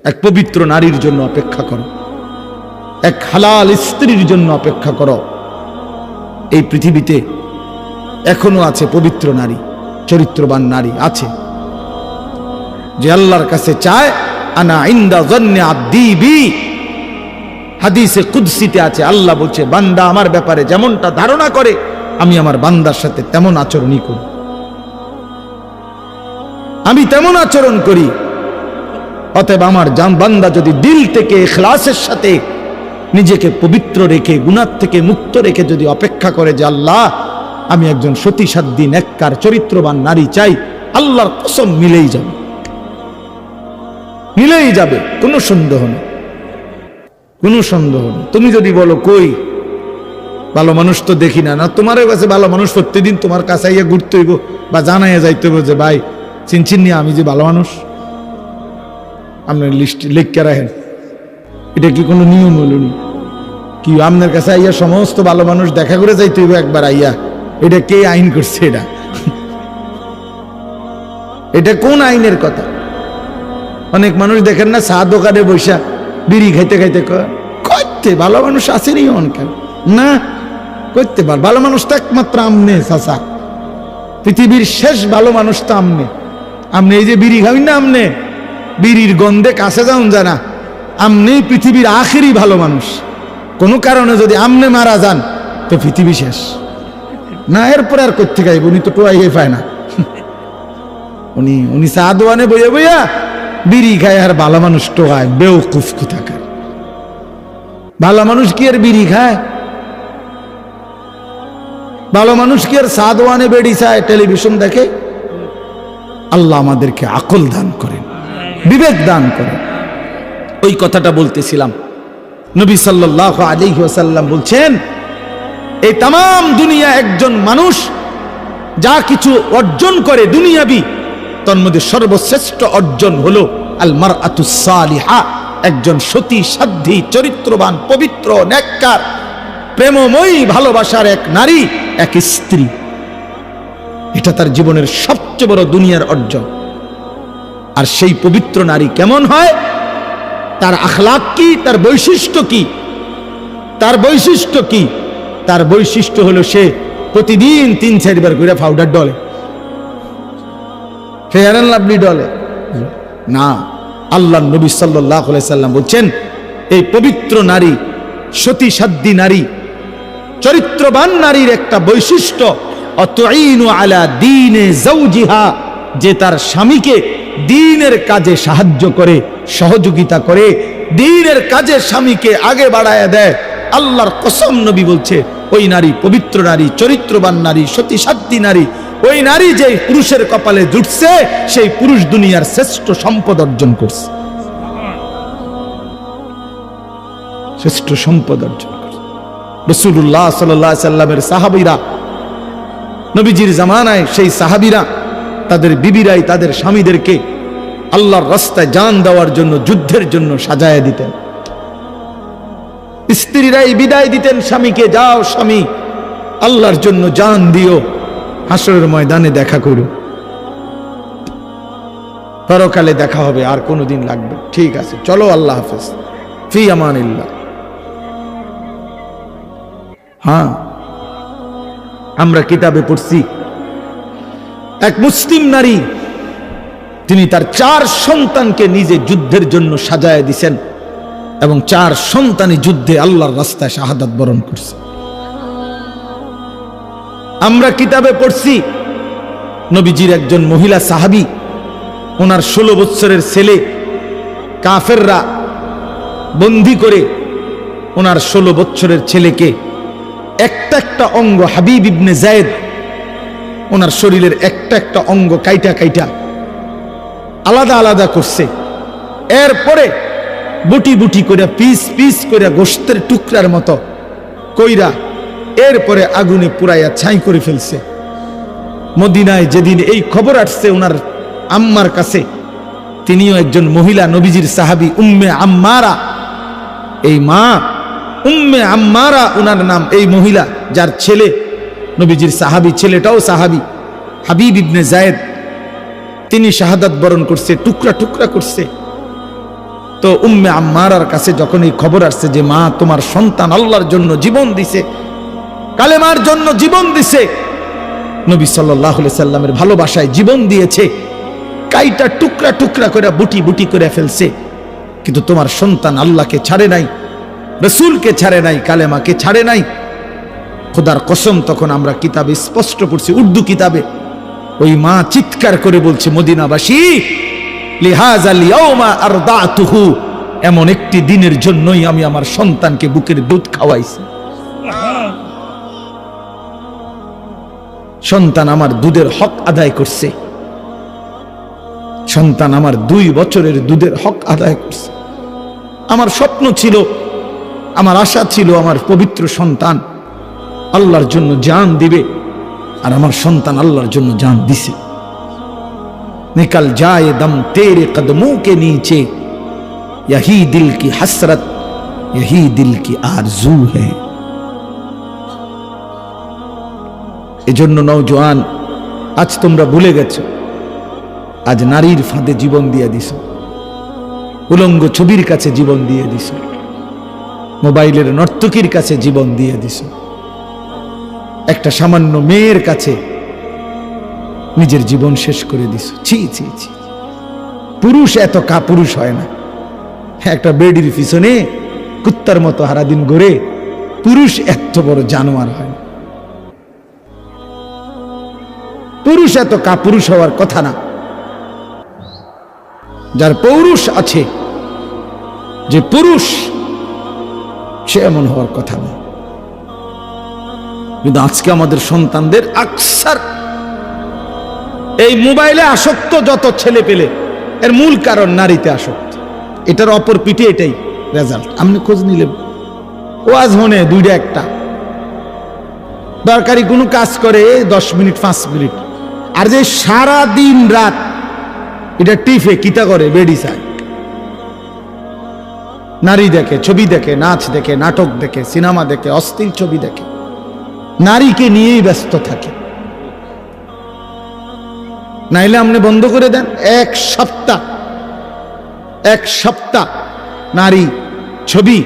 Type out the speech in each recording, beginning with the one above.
এক পবিত্র নারীর জন্য অপেক্ষা করো, এক হালাল স্ত্রীর জন্য অপেক্ষা করো। এই পৃথিবীতে এখনো আছে পবিত্র নারী, চরিত্রবান নারী আছে, যে আল্লাহর কাছে চায় আনা ইনদা যন্নি আব্দি বি। হাদিসে কুদসিতে আছে, আল্লাহ বলছে বান্দা আমার ব্যাপারে যেমনটা ধারণা করে আমি আমার বান্দার সাথে তেমন আচরণই করি, আমি তেমন আচরণ করি। অতএব আমার বান্দা যদি দিল থেকে ইখলাসের সাথে নিজেকে পবিত্র রেখে গুনাহ থেকে মুক্ত রেখে যদি অপেক্ষা করে যে আল্লাহ আমি একজন সতীসাধ্যী নেককার চরিত্রবান নারী চাই, আল্লাহর কসম মিলেই যাবে, মিলেই যাবে, কোনো সন্দেহ নেই, কোনো সন্দেহ নেই। তুমি যদি বলো কই ভালো মানুষ তো দেখি না, না তোমার কাছে ভালো মানুষ প্রত্যেকদিন তোমার কাছে আইয়া ঘুরতে হইব বা জানাইয়া যাইতে হইব যে ভাই চিনচিন নিয়ে আমি যে ভালো মানুষ, আপনার লিস্ট লিখকে রাখেন। এটা কি কোনো নিয়ম হলো কি? আপনার কাছে আইয়া সমস্ত ভালো মানুষ দেখা করে যাইতে হইব একবার আইয়া? এটা কে আইন করছে? এটা কোন আইনের কথা? অনেক মানুষ দেখেন না চা দোকানে বৈশা বিড়ি খাইতে খাইতে করতে ভালো মানুষ আসেনি অনেক না করতে পার। ভালো মানুষ তো একমাত্র আমনে চাচা, পৃথিবীর শেষ ভালো মানুষ তো আমনে। আমনে এই যে বিড়ি খাবেন না, আমনে বিড়ির গন্ধে কাছে যাউন জানা, আমনি পৃথিবীর আখেরি ভালো মানুষ। কোনো কারণে যদি আমনে মারা যান তো পৃথিবী শেষ না, এরপরে আর করতে গাইব। উনি তো টোয়াই পায় না, উনি চা দোয়ানে বইয়া বইয়া বিড়ি খায় আর ভালো মানুষ টোয়ায়। বেউকুফ কোথাকার! ভালো মানুষ কি আর বিড়ি খায়? ভালো মানুষ কি আর চা দোয়ানে বেড়ি চায়, টেলিভিশন দেখে? আল্লাহ আমাদেরকে আকল দান করেন, বিবেক দান করেন। ওই কথাটা বলতেছিলাম, নবী সাল্লাল্লাহু আলাইহি ওয়াসাল্লাম বলছেন এই তাম দুনিয়া একজন মানুষ যা কিছু অর্জন করে দুনিয়াবি, তার মধ্যে সর্বশ্রেষ্ঠ অর্জন হলো আল মারআতুস সালিহা, একজন সতী সাধ্বী চরিত্রবান পবিত্র নেককার প্রেমময়ী ভালোবাসার এক নারী, এক স্ত্রী। এটা তার জীবনের সবচেয়ে বড় দুনিয়ার অর্জন। আর সেই পবিত্র নারী কেমন হয়, তার আখলাক কি, তার বৈশিষ্ট্য কি? তার বৈশিষ্ট্য কি? তার বৈশিষ্ট্য হলো সে প্রতিদিন 3-4 বার করে powder Dole, fair and lovely ডলে না। আল্লাহ নবী সাল্লাল্লাহু আলাইহি সাল্লাম বলছেন এই পবিত্র নারী, সতী সাধ্বী নারী, চরিত্রবান নারীর একটা বৈশিষ্ট্য অতুইনু আলা দীনে যাওজিহা, যে তার স্বামীকে দ্বীনের কাজে সাহায্য করে, সহযোগিতা করে, দ্বীনের কাজে স্বামীকে আগে বাড়ায়া দেয়। আল্লাহর কসম নবী বলছে ওই নারী পবিত্র নারী, চরিত্রবান নারী, সতী সাধ্বী নারী, ওই নারী যে পুরুষের কপালে জুটছে সেই পুরুষ দুনিয়ার শ্রেষ্ঠ সম্পদ অর্জন করছে, শ্রেষ্ঠ সম্পদ অর্জন করছে। রাসূলুল্লাহ সাল্লাল্লাহু আলাইহি সাল্লামের সাহাবীরা, নবীজির জামানায় সেই সাহাবীরা তাদের বিবিরাই তাদের স্বামীদেরকে আল্লাহর রাস্তায় জান দেওয়ার জন্য, যুদ্ধের জন্য সাজায়া দিতেন। স্ত্রীরাই বিদায় দিতেন স্বামীকে, যাও স্বামী আল্লাহর জন্য জান দিও, হাসরের ময়দানে দেখা করো, পরকালে দেখা হবে, আর কোনদিন লাগবে, ঠিক আছে চলো আল্লাহ হাফেজ, ফি আমানিল্লাহ। হ্যাঁ, আমরা কিতাবে পড়ছি এক মুসলিম নারী, তিনি তার 4 সন্তানকে নিজে যুদ্ধের জন্য সাজায় দিছেন এবং 4 সন্তানই যুদ্ধে আল্লাহর রাস্তায় শাহাদাত বরণ করছে। আমরা কিতাবে পড়ছি নবীজির একজন মহিলা সাহাবী, ওনার 16 বছরের ছেলে কাফেররা বন্দী করে ওনার 16 বছরের ছেলেকে একটা একটা অঙ্গ, হাবিব ইবনে যায়েদ ওনার শরীরের একটা একটা অঙ্গ কাইটা কাইটা আলাদা আলাদা করছে। এরপরে বুটি বুটি করে, পিস পিস করে, গোশতের টুকরার মতো কইরা এরপরে আগুনে পুরাইয়া ছাই করে ফেলছে। মদিনায় যেদিন এই খবর আসছে ওনার আম্মার কাছে, তিনিও একজন মহিলা, নবীজির সাহাবী উম্মে আম্মারা, এই মা উম্মে আম্মারা ওনার নাম, এই মহিলা যার ছেলে নবীজির সাহাবী, ছেলেটাও সাহাবী হাবিব ইবনে যায়েদ, তিনি শাহাদাত বরণ করছে, টুকরা টুকরা করছে। তো উম্মে আম্মারার কাছে যখন এই খবর আসছে যে মা তোমার সন্তান আল্লাহর জন্য জীবন দিছে, কালেমার জন্য জীবন দিছে, নবী সাল্লাল্লাহু আলাইহি সাল্লামের ভালোবাসায় জীবন দিয়েছে, কাইটা টুকরা টুকরা করে বুটি বুটি করে ফেলছে, কিন্তু তোমার সন্তান আল্লাহকে ছাড়ে নাই, রসুলকে ছাড়ে নাই, কালেমাকে ছাড়ে নাই। খোদার কসম, তখন আমরা কিতাবে স্পষ্ট পড়ছি, উর্দু কিতাবে, ওই মা চিৎকার করে বলছে, মদিনাবাসী, লিহাযাল ইয়াউমা আরদাতুহু, এমন একটি দিনের জন্যই আমি আমার সন্তানকে বুকের দুধ খাওয়াইছি। সন্তান আমার দুধের হক আদায় করছে, সন্তান আমার 2 বছরের দুধের হক আদায় করছে। আমার স্বপ্ন ছিল, আমার আশা ছিল, আমার পবিত্র সন্তান আল্লাহর জন্য জান দিবে, আর আমার সন্তান আল্লাহর জন্য জান দিছে। निकल जाए दम तेरे कदमों के नीचे, यही दिल की हसरत, यही दिल की आरजू है। এজন্য নওজোয়ান, আজ তোমরা ভুলে গেছো, আজ নারীর ফাঁদে জীবন দিয়ে দিছো, উলঙ্গ ছবির কাছে জীবন দিয়ে দিছো, মোবাইলের নর্তকীর কাছে জীবন দিয়ে দিছো, একটা সামান্য মেয়ের কাছে নিজের জীবন শেষ করে দিছো। ছি ছি ছি, পুরুষ এত কাপুরুষ হয় না। একটা বেডির পিছনে কুত্তার মতো সারাদিন ঘুরে, পুরুষ এত বড় জানোয়ার হয় না। পুরুষ এত কাপুরুষ হওয়ার কথা না। যার পৌরুষ আছে, যে পুরুষ, সে এমন হওয়ার কথা না। কিন্তু আজকে আমাদের সন্তানদের আকসার এই মোবাইলে আসক্ত, যত ছেলে পেলে, এর মূল কারণ নারীতে আসক্ত। এটার অপর পিঠে এটাই রেজাল্ট। আপনি খোঁজ নিলেন, ওয়াজ মনে 2টা 1টা দরকারি কোনো কাজ করে 10 মিনিট 5 মিনিট, আর যে সারা দিন রাত এটা টিফে কিতা করে, বেডি চায়, নারী দেখে, ছবি দেখে, নাচ দেখে, নাটক দেখে, সিনেমা দেখে, অশ্লীল ছবি দেখে, নারীকে নিয়েই ব্যস্ত থাকে। নাইলে আপনি বন্ধ করে দেন, এক সপ্তাহ নারী ছবি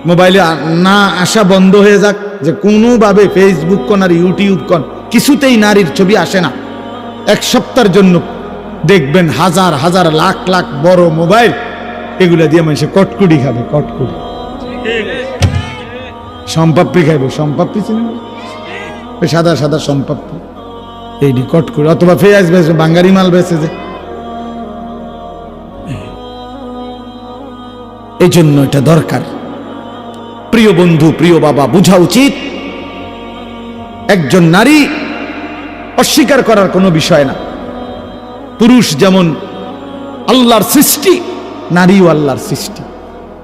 মোবাইলে না আসা বন্ধ হয়ে যাক, যে কোনোভাবে ফেসবুক কোন আর ইউটিউব কোন কিছুতেই নারীর ছবি আসে না। 1 সপ্তাহের জন্য দেখবেন হাজার হাজার লাখ লাখ বড় মোবাইল, এগুলা দিয়ে মানুষে কটকুটি খাবে, কটকুটি, সম্পাপ্পি খাইবে, সম্পাপ্পি চিনেন, সাদা সাদা সম্পাপ্পি, এই কটকুটি, অথবা পেঁয়াজ বেচবে, বাঙ্গারি মাল বেচে। যে এই জন্য এটা দরকার। প্রিয় বন্ধু, প্রিয় বাবা, বোঝা উচিত, একজন নারী অস্বীকার করার কোনো বিষয় না। পুরুষ যেমন আল্লাহর সৃষ্টি, নারীও আল্লাহর সৃষ্টি।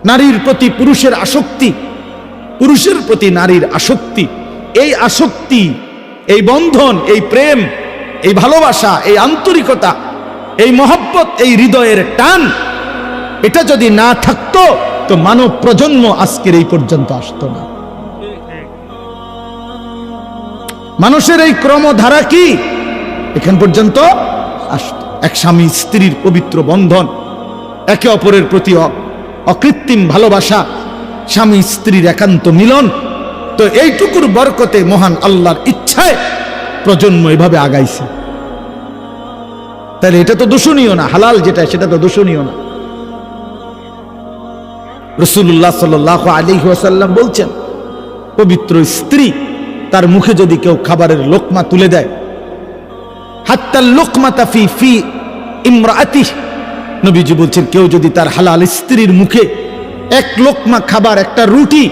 নারীর প্রতি পুরুষের আসক্তি, পুরুষের প্রতি নারীর আসক্তি, এই আসক্তি, এই বন্ধন, এই প্রেম, এই ভালোবাসা, এই আন্তরিকতা, এই মহব্বত, এই হৃদয়ের টান, এটা যদি না থাকতো তো মানব প্রজন্ম আজকের এই পর্যন্ত আসতো না। মানুষের এই ক্রমধারা কি এখান পর্যন্ত আসতো? এক স্বামী স্ত্রীর পবিত্র বন্ধন, একে অপরের প্রতি অকৃত্রিম ভালোবাসা, স্বামী স্ত্রীর একান্ত মিলন। তো এইটুকুর বরকতে মহান আল্লাহর ইচ্ছায় প্রজন্ম এভাবে আগাইছে। তাহলে এটা তো দূষণীয় না, হালাল যেটা সেটা তো দূষণীয় না। রাসূলুল্লাহ সাল্লাল্লাহু আলাইহি ওয়াসাল্লাম বলছেন, পবিত্র স্ত্রী তার মুখে যদি কেউ খাবারের লোকমা তুলে দেয়, হাত্তা লোকমাতা ফি ইমরাআতিহি, নবীজি বলছেন, কেউ যদি তার হালাল স্ত্রীর মুখে 1 লোকমা খাবার, একটা রুটি,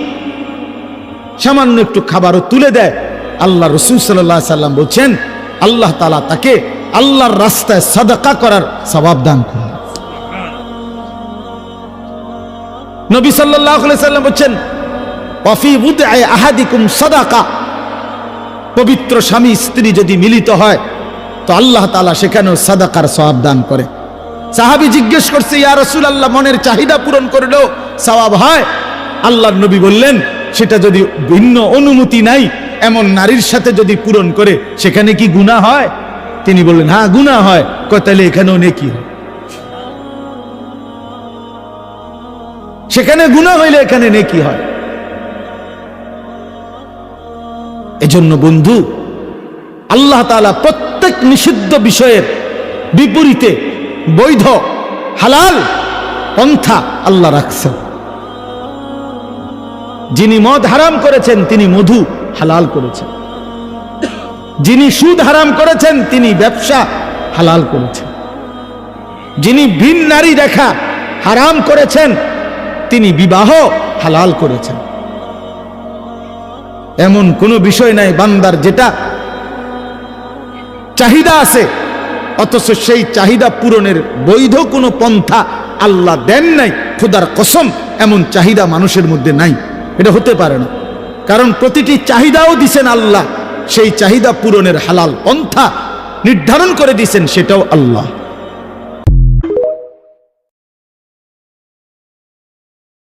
সামান্য একটু খাবারও তুলে দেয়, আল্লাহ রাসূল সাল্লাল্লাহু আলাইহি ওয়াসাল্লাম বলছেন, আল্লাহ তাআলা তাকে আল্লাহর রাস্তায় সাদাকা করার সওয়াব দান করেন। নবী সাল্লাল্লাহু আলাইহি ওয়াসাল্লাম বলছেন, ওয়াফি বুদআ আহাদিকুম সাদাকা, পবিত্র স্বামী স্ত্রী যদি মিলিত হয় তো আল্লাহ তাআলা সেখানেও সাদাকার সওয়াব দান করে। সাহাবী জিজ্ঞেস করছে, ইয়া রাসূলুল্লাহ, মনের চাহিদা পূরণ করলেও সওয়াব হয়? আল্লাহর নবী বললেন, সেটা যদি ভিন্ন অনুমতি নাই এমন নারীর সাথে যদি পূরণ করে সেখানে কি গুনাহ হয়? তিনি বললেন, হ্যাঁ গুনাহ হয়। তাহলে এখানেও নেকি হয়। সেখানে গুনাহ হইলে এখানে নেকি হয়। এজন্য বন্ধু, আল্লাহ তাআলা প্রত্যেক নিষিদ্ধ বিষয়ের বিপরীতে বৈধ হালাল পন্থা আল্লাহ রাখছেন। যিনি মদ হারাম করেছেন তিনি মধু হালাল করেছেন, যিনি সুদ হারাম করেছেন তিনি ব্যবসা হালাল করেছেন, যিনি ভিন নারী দেখা হারাম করেছেন তিনি বিবাহ হালাল করেছেন। এমন কোনো বিষয় নাই বান্দার যেটা চাহিদা আছে অথচ সেই চাহিদা পূরণের বৈধ কোনো পন্থা আল্লাহ দেন নাই। খোদার কসম, এমন চাহিদা মানুষের মধ্যে নাই, এটা হতে পারে না। কারণ প্রতিটি চাহিদাও দিছেন আল্লাহ, সেই চাহিদা পূরণের হালাল পন্থা নির্ধারণ করে দিয়েছেন, সেটাও আল্লাহ।